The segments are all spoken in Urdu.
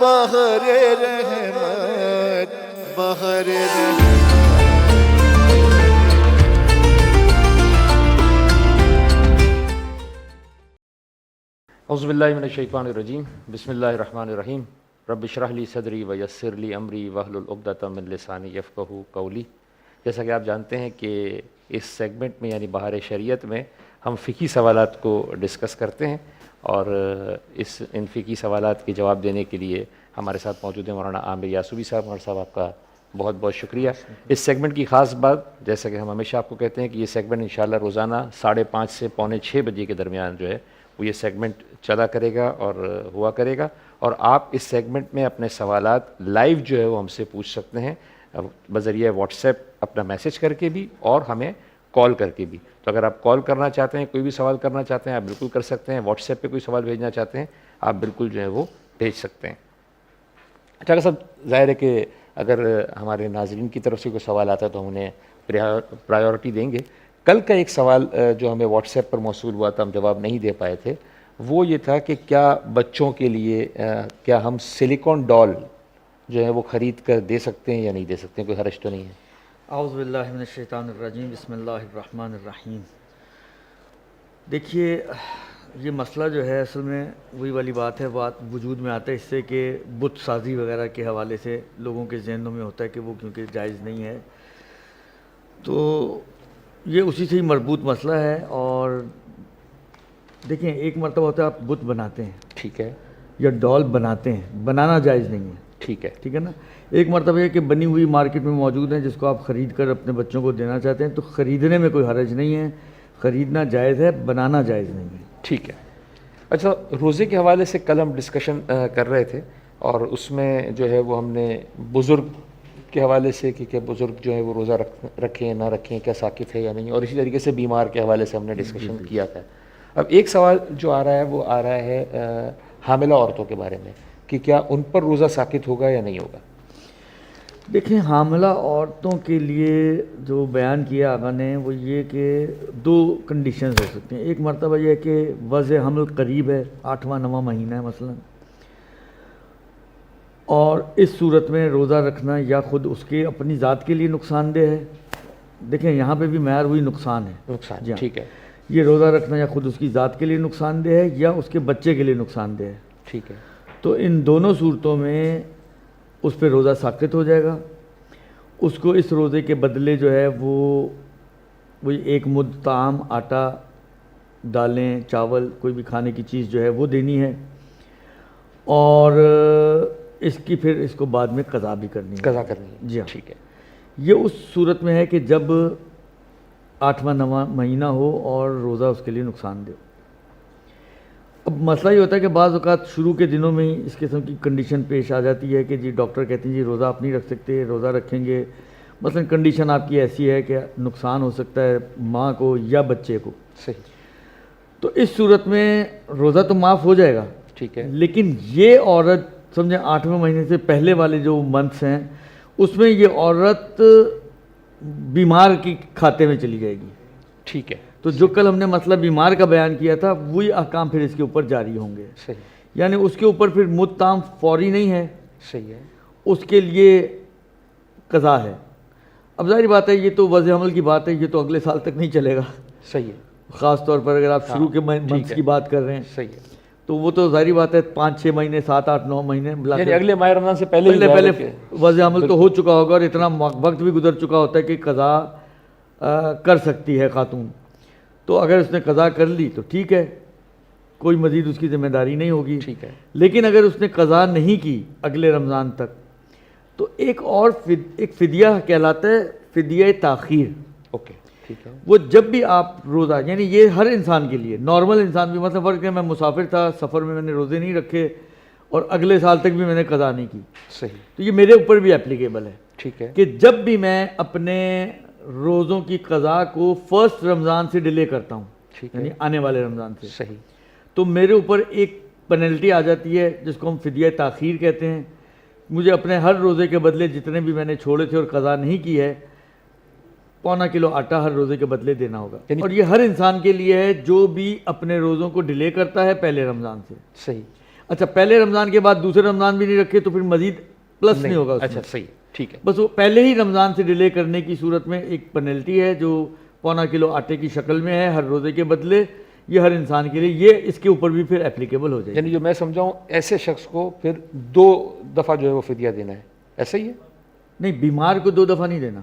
بہر رحمت بہر رحمت. اعوذ باللہ من الشیطان الرجیم. بسم اللہ الرحمن الرحیم. رب اشرح لی صدری ویسر لی امری واحلل عقدۃ من لسانی یفقہوا قولی. جیسا کہ آپ جانتے ہیں کہ اس سیگمنٹ میں یعنی بہار شریعت میں ہم فقہی سوالات کو ڈسکس کرتے ہیں، اور ان فقہی سوالات کے جواب دینے کے لیے ہمارے ساتھ موجود ہیں مولانا عامر یاسوبی صاحب. مولانا صاحب آپ کا بہت بہت شکریہ. اس سیگمنٹ کی خاص بات، جیسا کہ ہم ہمیشہ آپ کو کہتے ہیں کہ یہ سیگمنٹ انشاءاللہ روزانہ 5:30 سے 5:45 بجے کے درمیان جو ہے وہ یہ سیگمنٹ چلا کرے گا اور ہوا کرے گا، اور آپ اس سیگمنٹ میں اپنے سوالات لائیو جو ہے وہ ہم سے پوچھ سکتے ہیں بذریعہ واٹس ایپ اپنا میسج کر کے بھی اور ہمیں کال کر کے بھی. تو اگر آپ کال کرنا چاہتے ہیں، کوئی بھی سوال کرنا چاہتے ہیں، آپ بالکل کر سکتے ہیں. واٹس ایپ پہ کوئی سوال بھیجنا چاہتے ہیں آپ بالکل جو ہے وہ بھیج سکتے ہیں. اچھا صاحب، ظاہر ہے کہ اگر ہمارے ناظرین کی طرف سے کوئی سوال آتا ہے تو ہم انہیں پرائیورٹی دیں گے. کل کا ایک سوال جو ہمیں واٹس ایپ پر موصول ہوا تھا، ہم جواب نہیں دے پائے تھے، وہ یہ تھا کہ کیا بچوں کے لیے کیا ہم سلیکون ڈال جو ہے وہ خرید کر دے سکتے ہیں یا نہیں دے سکتے ہیں؟ کوئی حرج تو نہیں ہے؟ اعوذ باللہ من الشیطان الرجیم. بسم اللہ الرحمن الرحیم. دیکھیے، یہ مسئلہ جو ہے اصل میں وہی والی بات ہے، بات وجود میں آتا ہے اس سے کہ بت سازی وغیرہ کے حوالے سے لوگوں کے ذہنوں میں ہوتا ہے کہ وہ کیونکہ جائز نہیں ہے، تو یہ اسی سے ہی مربوط مسئلہ ہے. اور دیکھیں، ایک مرتبہ ہوتا ہے آپ بت بناتے ہیں، ٹھیک ہے، یا ڈال بناتے ہیں، بنانا جائز نہیں ہے، ٹھیک ہے، ٹھیک ہے نا. ایک مرتبہ یہ کہ بنی ہوئی مارکیٹ میں موجود ہیں جس کو آپ خرید کر اپنے بچوں کو دینا چاہتے ہیں، تو خریدنے میں کوئی حرج نہیں ہے، خریدنا جائز ہے، بنانا جائز نہیں ہے. ٹھیک ہے. اچھا، روزے کے حوالے سے کل ہم ڈسکشن کر رہے تھے، اور اس میں جو ہے وہ ہم نے بزرگ کے حوالے سے کہ بزرگ جو ہے وہ روزہ رکھیں نہ رکھیں، کیا ثاقب ہے یا نہیں، اور اسی طریقے سے بیمار کے حوالے سے ہم نے ڈسکشن کیا تھا. اب ایک سوال جو آ رہا ہے وہ آ رہا ہے حاملہ عورتوں کے بارے میں کہ کیا ان پر روزہ ثابت ہوگا یا نہیں ہوگا؟ دیکھیں، حاملہ عورتوں کے لیے جو بیان کیا آقا نے وہ یہ کہ 2 کنڈیشنز ہو سکتی ہیں. ایک مرتبہ یہ ہے کہ وضع حمل قریب ہے، 8واں 9واں مہینہ ہے مثلا، اور اس صورت میں روزہ رکھنا یا خود اس کے اپنی ذات کے لیے نقصان دہ ہے. دیکھیں، یہاں پہ بھی معیار وہی نقصان ہے. نقصان، جی ہاں. ٹھیک ہے، یہ روزہ رکھنا یا خود اس کی ذات کے لیے نقصان دہ ہے یا اس کے بچے کے لیے نقصان دہ ہے. ٹھیک ہے. تو ان دونوں صورتوں میں اس پہ روزہ ساقط ہو جائے گا. اس کو اس روزے کے بدلے جو ہے وہ ایک مد طعام، آٹا، دالیں، چاول، کوئی بھی کھانے کی چیز جو ہے وہ دینی ہے، اور اس کی پھر اس کو بعد میں قضا بھی کرنی ہے. قضا کرنی ہے. جی ہاں. ٹھیک ہے. یہ اس صورت میں ہے کہ جب 8واں 9واں مہینہ ہو اور روزہ اس کے لیے نقصان دہ. اب مسئلہ یہ ہوتا ہے کہ بعض اوقات شروع کے دنوں میں ہی اس قسم کی کنڈیشن پیش آ جاتی ہے کہ جی ڈاکٹر کہتے ہیں جی روزہ آپ نہیں رکھ سکتے، روزہ رکھیں گے مثلا کنڈیشن آپ کی ایسی ہے کہ نقصان ہو سکتا ہے ماں کو یا بچے کو. صحیح. تو اس صورت میں روزہ تو معاف ہو جائے گا. ٹھیک ہے. لیکن یہ عورت سمجھیں 8ویں مہینے سے پہلے والے جو منتھس ہیں اس میں یہ عورت بیمار کی کھاتے میں چلی جائے گی. ٹھیک ہے. تو جو کل ہم نے مسئلہ بیمار کا بیان کیا تھا وہی احکام پھر اس کے اوپر جاری ہوں گے. صحیح. یعنی اس کے اوپر پھر مدطعام فوری نہیں ہے. صحیح ہے. اس کے لیے قضا ہے. اب ظاہر بات ہے یہ تو وضع عمل کی بات ہے، یہ تو اگلے سال تک نہیں چلے گا. صحیح ہے. خاص طور پر اگر آپ شروع کے منتھس کی بات کر رہے ہیں. صحیح ہے. تو وہ تو ظاہری بات ہے 5-6 مہینے، 7-8-9 مہینے یعنی اگلے ماہ رمضان سے پہلے وضع عمل تو ہو چکا ہوگا اور اتنا وقت بھی گزر چکا ہوتا ہے کہ قضا کر سکتی ہے خاتون. تو اگر اس نے قضا کر لی تو ٹھیک ہے، کوئی مزید اس کی ذمہ داری نہیں ہوگی. ٹھیک ہے. لیکن اگر اس نے قضا نہیں کی اگلے رمضان تک تو ایک فدیہ کہلاتا ہے، فدیہ تاخیر. اوکے، ٹھیک ہے. وہ جب بھی آپ روزہ، یعنی یہ ہر انسان کے لیے، نارمل انسان بھی، مثلا فرض کریں میں مسافر تھا، سفر میں نے روزے نہیں رکھے اور اگلے سال تک بھی میں نے قضا نہیں کی. صحیح. تو یہ میرے اوپر بھی اپلیکیبل ہے. ٹھیک ہے. کہ جب بھی میں اپنے روزوں کی قضا کو فرسٹ رمضان سے ڈیلے کرتا ہوں، یعنی آنے والے رمضان سے، صحیح، تو میرے اوپر ایک پینلٹی آ جاتی ہے جس کو ہم فدیہ تاخیر کہتے ہیں. مجھے اپنے ہر روزے کے بدلے جتنے بھی میں نے چھوڑے تھے اور قضا نہیں کی ہے، 1.25 کلو آٹا ہر روزے کے بدلے دینا ہوگا. اور یہ ہر انسان کے لیے ہے جو بھی اپنے روزوں کو ڈیلے کرتا ہے پہلے رمضان سے. صحیح. اچھا پہلے رمضان کے بعد دوسرے رمضان بھی نہیں رکھے تو پھر مزید پلس نہیں ہوگا اس میں. اچھا صحیح ٹھیک ہے. بس وہ پہلے ہی رمضان سے ڈیلے کرنے کی صورت میں ایک پینلٹی ہے جو 1.25 کلو آٹے کی شکل میں ہے ہر روزے کے بدلے. یہ ہر انسان کے لیے یہ اس کے اوپر بھی پھر اپلیکیبل ہو جائے گی. یعنی جو میں سمجھاؤں ایسے شخص کو پھر 2 دفعہ جو ہے وہ فدیہ دینا ہے, ایسا ہی ہے؟ نہیں, بیمار کو 2 دفعہ نہیں دینا.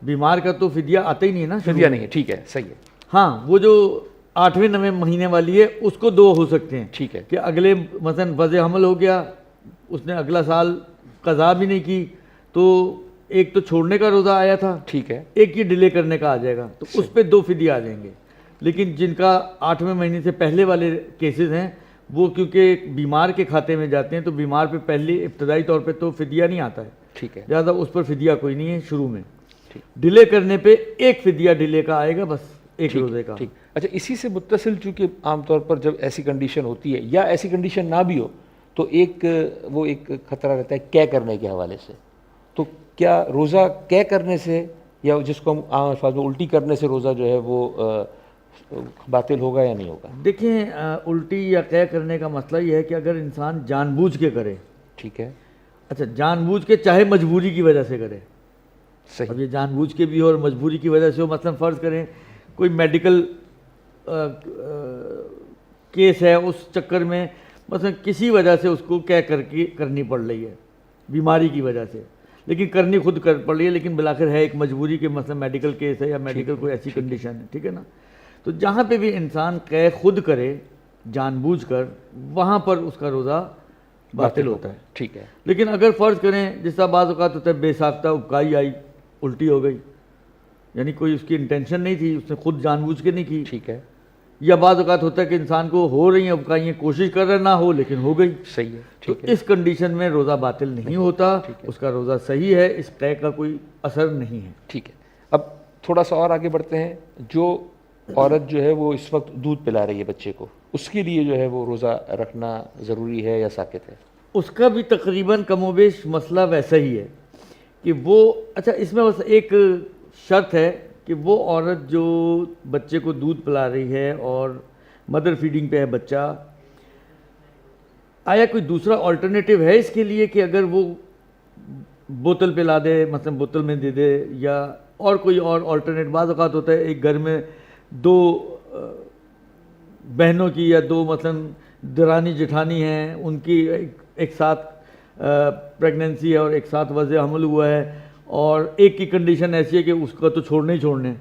بیمار کا تو فدیہ آتا ہی نہیں ہے نا. فدیہ نہیں ہے, ٹھیک ہے صحیح ہے. ہاں, وہ جو 8ویں 9ویں مہینے والی ہے اس کو 2 ہو سکتے ہیں. ٹھیک ہے کہ اگلے مثلا وضع حمل ہو گیا, اس نے اگلا سال قضا بھی نہیں کی, تو ایک تو چھوڑنے کا روزہ آیا تھا, ٹھیک ہے, ایک یہ ڈیلے کرنے کا آ جائے گا, تو اس پہ 2 فدیہ آ جائیں گے. لیکن جن کا 8ویں مہینے سے پہلے والے کیسز ہیں وہ کیونکہ بیمار کے کھاتے میں جاتے ہیں تو بیمار پہ پہلے ابتدائی طور پہ تو فدیہ نہیں آتا ہے, ٹھیک ہے, لہٰذا اس پر فدیہ کوئی نہیں ہے شروع میں. ڈیلے کرنے پہ ایک فدیہ ڈیلے کا آئے گا, بس ایک روزے کا. ٹھیک. اچھا اسی سے متصل چونکہ عام طور پر جب ایسی کنڈیشن ہوتی ہے یا ایسی کنڈیشن نہ بھی ہو تو ایک خطرہ رہتا ہے کیا کرنے کے حوالے سے. تو کیا روزہ کیا کرنے سے یا جس کو ہم عام الفاظ میں الٹی کرنے سے روزہ جو ہے وہ باطل ہوگا یا نہیں ہوگا؟ دیکھیں, الٹی یا قے کرنے کا مسئلہ یہ ہے کہ اگر انسان جان بوجھ کے کرے. ٹھیک ہے, اچھا جان بوجھ کے چاہے مجبوری کی وجہ سے کرے. صحیح. اب یہ جان بوجھ کے بھی ہو اور مجبوری کی وجہ سے ہو, مثلا فرض کریں کوئی میڈیکل کیس ہے, اس چکر میں مثلا کسی وجہ سے اس کو کیا کرنی پڑ رہی ہے بیماری کی وجہ سے, لیکن کرنی خود پڑ رہی ہے, لیکن بالآخر ہے ایک مجبوری کے مثلا میڈیکل کیس ہے یا میڈیکل کوئی ایسی کنڈیشن ہے, ٹھیک ہے نا. تو جہاں پہ بھی انسان قے خود کرے جان بوجھ کر, وہاں پر اس کا روزہ باطل ہوتا ہے. ٹھیک ہے. بعض لیکن اگر فرض کریں جس طرح بعض اوقات ہوتا ہے بے ساختہ اکائی آئی, الٹی ہو گئی, یعنی کوئی اس کی انٹینشن نہیں تھی, اس نے خود جان بوجھ کے نہیں کی. ٹھیک ہے. یا بعض اوقات ہوتا ہے کہ انسان کو ہو رہی ہیں ابکائیاں, کوشش کر رہا نہ ہو لیکن ہو گئی. صحیح ہے. تو اس کنڈیشن میں روزہ باطل نہیں ہوتا, اس کا روزہ صحیح ہے, اس قے کا کوئی اثر نہیں ہے. ٹھیک ہے. اب تھوڑا سا اور آگے بڑھتے ہیں. جو عورت جو ہے وہ اس وقت دودھ پلا رہی ہے بچے کو, اس کے لیے جو ہے وہ روزہ رکھنا ضروری ہے یا ساقط ہے؟ اس کا بھی تقریباً کم و بیش مسئلہ ویسا ہی ہے کہ وہ, اچھا اس میں بس ایک شرط ہے کہ وہ عورت جو بچے کو دودھ پلا رہی ہے اور مدر فیڈنگ پہ ہے بچہ, آیا کوئی دوسرا آلٹرنیٹیو ہے اس کے لیے کہ اگر وہ بوتل پلا دے, مثلا بوتل میں دے دے, یا اور کوئی اور آلٹرنیٹ. بعض اوقات ہوتا ہے ایک گھر میں 2 بہنوں کی یا 2 مثلا درانی جٹھانی ہیں, ان کی ایک ساتھ پریگننسی ہے اور ایک ساتھ وضع حمل ہوا ہے, اور ایک کی کنڈیشن ایسی ہے کہ اس کا تو چھوڑنے ہی چھوڑنے,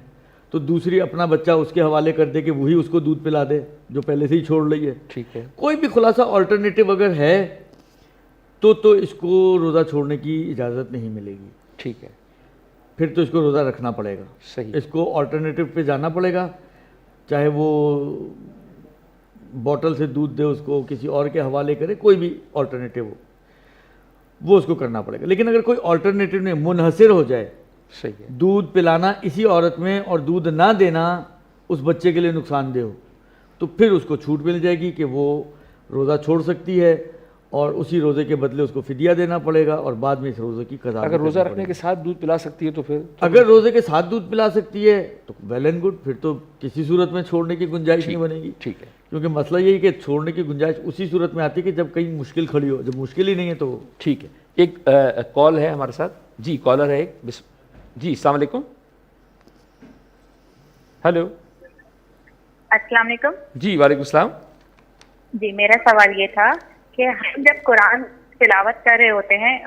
تو دوسری اپنا بچہ اس کے حوالے کر دے کہ وہی اس کو دودھ پلا دے جو پہلے سے ہی چھوڑ رہی ہے. ٹھیک ہے. کوئی بھی خلاصہ آلٹرنیٹیو اگر ہے تو اس کو روزہ چھوڑنے کی اجازت نہیں ملے گی. ٹھیک ہے. پھر تو اس کو روزہ رکھنا پڑے گا. صحیح. اس کو آلٹرنیٹیو پہ جانا پڑے گا, چاہے وہ بوٹل سے دودھ دے, اس کو کسی اور کے حوالے کرے, کوئی بھی آلٹرنیٹیو ہو وہ اس کو کرنا پڑے گا. لیکن اگر کوئی آلٹرنیٹیو نہیں, منحصر ہو جائے, صحیح ہے. دودھ پلانا اسی عورت میں اور دودھ نہ دینا اس بچے کے لیے نقصان دہ ہو, تو پھر اس کو چھوٹ مل جائے گی کہ وہ روزہ چھوڑ سکتی ہے, اور اسی روزے کے بدلے اس کو فدیہ دینا پڑے گا, اور بعد میں اس روزے کی قضا. اگر روزہ رکھنے کے ساتھ دودھ پلا سکتی ہے تو پھر اگر روزے کے ساتھ دودھ پلا سکتی ہے تو ویل اینڈ گڈ, پھر تو کسی صورت میں چھوڑنے کی گنجائش نہیں بنے گی. ٹھیک ہے. کیونکہ مسئلہ یہی کہ چھوڑنے کی گنجائش اسی صورت میں آتی ہے کہ جب کہیں مشکل کھڑی ہو, جب مشکل ہی نہیں ہے تو. ٹھیک ہے. ایک کال ہے ہمارے ساتھ. جی کالر ہے ایک. جی السلام علیکم. ہیلو. السلام علیکم. جی وعلیکم السلام. جی میرا سوال یہ تھا کہ ہم جب قرآن تلاوت کر رہے ہوتے ہیں,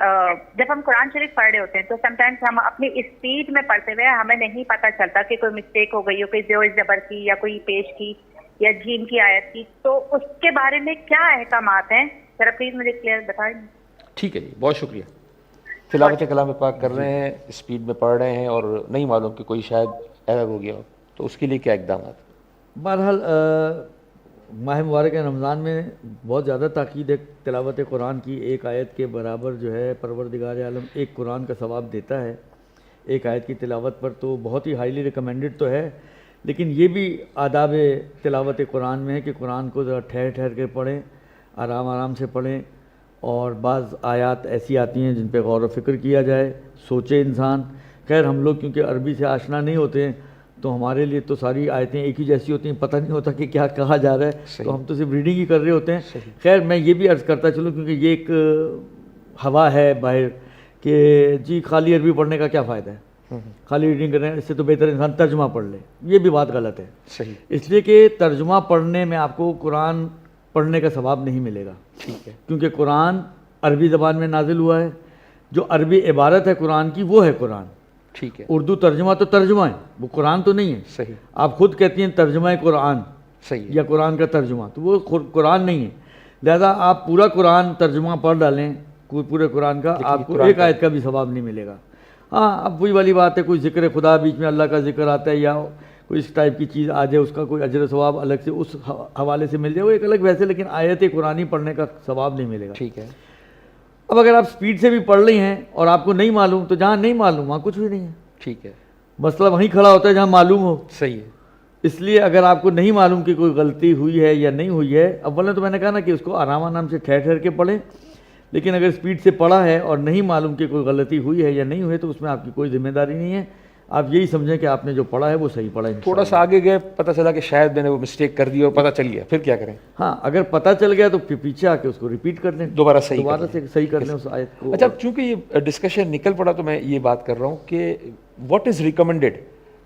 جب ہم قرآن شریف پڑھ رہے ہوتے ہیں تو سم ٹائمس ہم اپنی اسپیڈ میں پڑھتے ہوئے ہمیں نہیں پتہ چلتا کہ کوئی مسٹیک ہو گئی ہو, کوئی زور زبر کی یا کوئی پیش کی یا جھیم کی آیت کی, تو اس کے بارے میں کیا احکامات ہیں ذرا پلیز مجھے کلیئر بتائیں. ٹھیک ہے جی, بہت شکریہ. تلاوت کلام پاک کر رہے ہیں, اسپیڈ میں پڑھ رہے ہیں اور نہیں معلوم کہ کوئی شاید ایرر ہو گیا ہو, تو اس کے لیے کیا اقدامات؟ بہرحال ماہ مبارک رمضان میں بہت زیادہ تاکید ہے تلاوت قرآن کی. ایک آیت کے برابر جو ہے پروردگار عالم ایک قرآن کا ثواب دیتا ہے ایک آیت کی تلاوت پر, تو بہت ہی ہائیلی ریکمینڈڈ تو ہے. لیکن یہ بھی آداب تلاوت قرآن میں ہے کہ قرآن کو ذرا ٹھہر ٹھہر کے پڑھیں, آرام آرام سے پڑھیں, اور بعض آیات ایسی آتی ہیں جن پہ غور و فکر کیا جائے, سوچے انسان. خیر ہم لوگ کیونکہ عربی سے آشنا نہیں ہوتے ہیں تو ہمارے لیے تو ساری آیتیں ایک ہی جیسی ہوتی ہیں، پتہ نہیں ہوتا کہ کیا کہا جا رہا ہے، تو ہم تو صرف ریڈنگ ہی کر رہے ہوتے ہیں۔ خیر میں یہ بھی عرض کرتا چلوں کیونکہ یہ ایک ہوا ہے باہر کہ جی خالی عربی پڑھنے کا کیا فائدہ ہے، خالی ریڈنگ کرنے، اس سے تو بہتر انسان ترجمہ پڑھ لے، یہ بھی بات غلط ہے۔ صحیح، اس لیے کہ ترجمہ پڑھنے میں آپ کو قرآن پڑھنے کا ثواب نہیں ملے گا، ٹھیک ہے، کیونکہ قرآن عربی زبان میں نازل ہوا ہے، جو عربی عبارت ہے قرآن کی وہ ہے قرآن۔ ٹھیک ہے، اردو ترجمہ تو ترجمہ ہے، وہ قرآن تو نہیں ہے۔ صحیح، آپ خود کہتی ہیں ترجمہ قرآن صحیح ہے، یا قرآن کا ترجمہ، تو وہ قرآن نہیں ہے، لہذا آپ پورا قرآن ترجمہ پڑھ ڈالیں پورے قرآن کا، آپ کو ایک آیت کا بھی ثواب نہیں ملے گا۔ ہاں اب وہی والی بات ہے، کوئی ذکر خدا بیچ میں اللہ کا ذکر آتا ہے یا کوئی اس ٹائپ کی چیز آ جائے، اس کا کوئی اجر و ثواب الگ سے اس حوالے سے مل جائے، وہ ایک الگ ویسے، لیکن آیت قرآنی پڑھنے کا ثواب نہیں ملے گا۔ ٹھیک ہے، اب اگر آپ سپیڈ سے بھی پڑھ رہی ہیں اور آپ کو نہیں معلوم، تو جہاں نہیں معلوم وہاں کچھ بھی نہیں ہے، ٹھیک ہے، مسئلہ وہیں کھڑا ہوتا ہے جہاں معلوم ہو۔ صحیح ہے، اس لیے اگر آپ کو نہیں معلوم کہ کوئی غلطی ہوئی ہے یا نہیں ہوئی ہے، اولا تو میں نے کہا نا کہ اس کو آرام آرام سے ٹھہر ٹھہر کے پڑھیں، لیکن اگر سپیڈ سے پڑھا ہے اور نہیں معلوم کہ کوئی غلطی ہوئی ہے یا نہیں ہوئی ہے تو اس میں آپ کی کوئی ذمہ داری نہیں ہے، آپ یہی سمجھیں کہ آپ نے جو پڑھا ہے وہ صحیح پڑھا ہے۔ تھوڑا سا آگے گئے پتہ چلا کہ شاید میں نے وہ مسٹیک کر دی اور پتہ چل گیا، پھر کیا کریں؟ ہاں اگر پتہ چل گیا تو پھر پیچھے آ کے اس کو ریپیٹ کر دیں، دوبارہ سے صحیح کر لیں اس آیت کو۔ اچھا چونکہ یہ ڈسکشن نکل پڑا تو میں یہ بات کر رہا ہوں کہ واٹ از ریکمینڈیڈ،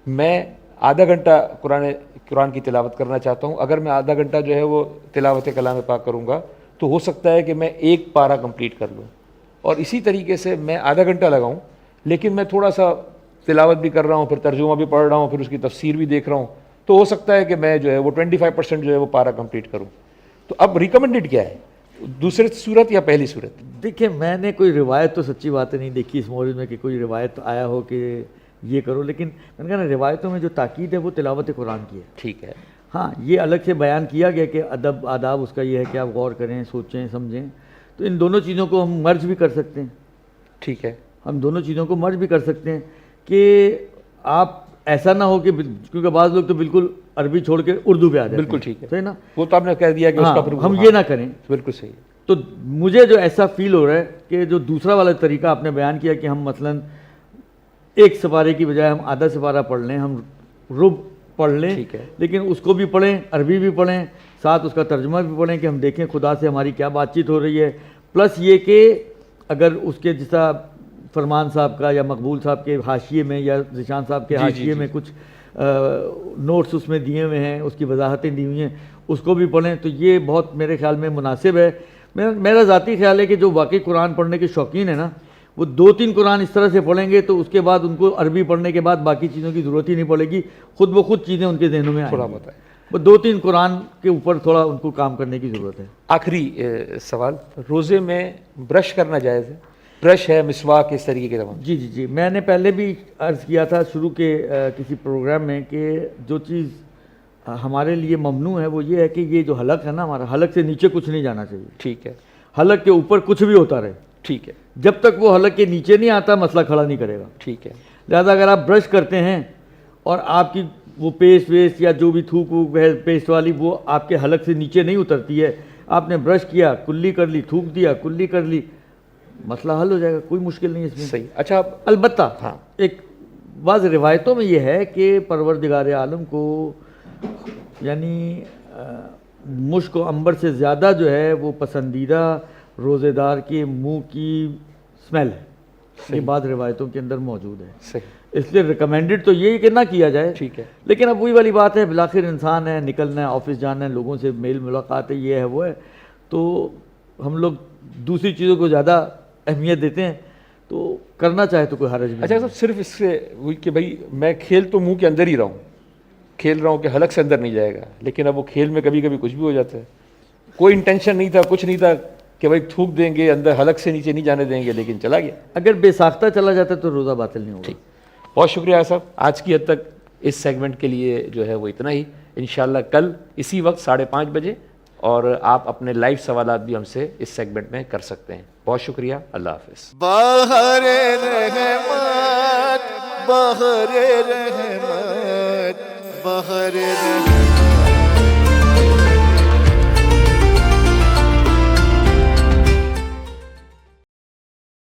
میں آدھا گھنٹہ قرآن کی تلاوت کرنا چاہتا ہوں، اگر میں آدھا گھنٹہ جو ہے وہ تلاوت کلام پاک کروں گا تو ہو سکتا ہے کہ میں ایک پارہ کمپلیٹ کر لوں، اور اسی طریقے سے میں آدھا گھنٹہ لگاؤں لیکن میں تھوڑا سا تلاوت بھی کر رہا ہوں، پھر ترجمہ بھی پڑھ رہا ہوں، پھر اس کی تفسیر بھی دیکھ رہا ہوں، تو ہو سکتا ہے کہ میں جو ہے وہ 25% جو ہے وہ پارہ کمپلیٹ کروں۔ تو اب ریکمینڈیڈ کیا ہے، دوسری صورت یا پہلی صورت؟ دیکھیں میں نے کوئی روایت تو سچی باتیں نہیں دیکھی اس مورد میں کہ کوئی روایت آیا ہو کہ یہ کرو، لیکن میں نے کہا نا روایتوں میں جو تاکید ہے وہ تلاوت قرآن کی ہے۔ ٹھیک ہے، ہاں یہ الگ سے بیان کیا گیا کہ آداب اس کا یہ ہے کہ آپ غور کریں، سوچیں، سمجھیں، تو ان دونوں چیزوں کو ہم مرج بھی کر سکتے ہیں۔ ٹھیک ہے، ہم دونوں چیزوں کو مرج بھی کر سکتے ہیں کہ آپ ایسا نہ ہو کہ کیونکہ بعض لوگ تو بالکل عربی چھوڑ کے اردو پہ آ جاتے ہیں۔ بالکل ٹھیک ہے، صحیح نا، وہ تو آپ نے کہہ دیا کہ اس کا پھر ہم یہ نہ کریں۔ بالکل صحیح، تو مجھے جو ایسا فیل ہو رہا ہے کہ جو دوسرا والا طریقہ آپ نے بیان کیا کہ ہم مثلاً ایک سپارے کی بجائے ہم آدھا سپارہ پڑھ لیں، ہم رب پڑھ لیں، ٹھیک ہے، لیکن اس کو بھی پڑھیں، عربی بھی پڑھیں، ساتھ اس کا ترجمہ بھی پڑھیں کہ ہم دیکھیں خدا سے ہماری کیا بات چیت ہو رہی ہے، پلس یہ کہ اگر اس کے جیسا فرمان صاحب کا یا مقبول صاحب کے حاشیے میں یا ذیشان صاحب کے حاشیے میں کچھ نوٹس اس میں دیے ہوئے ہیں، اس کی وضاحتیں دی ہوئی ہیں، اس کو بھی پڑھیں، تو یہ بہت میرے خیال میں مناسب ہے۔ میرا ذاتی خیال ہے کہ جو واقعی قرآن پڑھنے کے شوقین ہیں نا، وہ 2-3 قرآن اس طرح سے پڑھیں گے تو اس کے بعد ان کو عربی پڑھنے کے بعد باقی چیزوں کی ضرورت ہی نہیں پڑے گی، خود بخود چیزیں ان کے ذہنوں میں آئیں گی۔ وہ 2-3 قرآن کے اوپر تھوڑا ان کو کام کرنے کی ضرورت ہے۔ آخری سوال، روزے میں برش کرنا جائز ہے؟ برش ہے، مسواک، اس طریقے کے تمام؟ جی میں نے پہلے بھی عرض کیا تھا شروع کے کسی پروگرام میں کہ جو چیز ہمارے لیے ممنوع ہے وہ یہ ہے کہ یہ جو حلق ہے نا ہمارا، حلق سے نیچے کچھ نہیں جانا چاہیے۔ ٹھیک ہے، حلق کے اوپر کچھ بھی ہوتا رہے، ٹھیک ہے، جب تک وہ حلق کے نیچے نہیں آتا مسئلہ کھڑا نہیں کرے گا۔ ٹھیک ہے، لہذا اگر آپ برش کرتے ہیں اور آپ کی وہ پیسٹ ویسٹ یا جو بھی تھوک پیسٹ والی وہ آپ کے حلق سے نیچے نہیں اترتی ہے، آپ نے برش کیا، کلی کر لی، تھوک دیا، کلی کر لی، مسئلہ حل ہو جائے گا، کوئی مشکل نہیں اس میں۔ صحیح۔ اچھا البتہ ہاں، ایک بعض روایتوں میں یہ ہے کہ پروردگار عالم کو یعنی مشک و عنبر سے زیادہ جو ہے وہ پسندیدہ روزے دار کے منہ کی اسمیل ہے، یہ بعض روایتوں کے اندر موجود ہے۔ صحیح، اس لیے ریکمینڈڈ تو یہی کہ نہ کیا جائے، ٹھیک ہے، لیکن اب وہی والی بات ہے، بالآخر انسان ہے، نکلنا ہے، آفس جانا ہے، لوگوں سے میل ملاقات ہے، یہ ہے وہ ہے، تو ہم لوگ دوسری چیزوں کو زیادہ اہمیت دیتے ہیں، تو کرنا چاہے تو کوئی حرج نہیں۔ اچھا صاحب، صرف اس سے وہی کہ بھائی میں کھیل تو منہ کے اندر ہی رہا ہوں، کھیل رہا ہوں کہ حلق سے اندر نہیں جائے گا، لیکن اب وہ کھیل میں کبھی کبھی کچھ بھی ہو جاتا ہے، کوئی انٹینشن نہیں تھا، کچھ نہیں تھا کہ بھائی تھوک دیں گے اندر، حلق سے نیچے نہیں جانے دیں گے، لیکن چلا گیا۔ اگر بے ساختہ چلا جاتا ہے تو روزہ باطل نہیں ہوگا۔ بہت شکریہ صاحب، آج کی حد تک اس سیگمنٹ کے لیے جو ہے وہ اتنا ہی، انشاءاللہ کل اسی وقت 5:30 بجے، اور آپ اپنے لائیو سوالات بھی ہم سے اس سیگمنٹ میں کر سکتے ہیں۔ بہت شکریہ، اللہ حافظ۔ بہر رحمت، بہر رحمت، بہر رحمت۔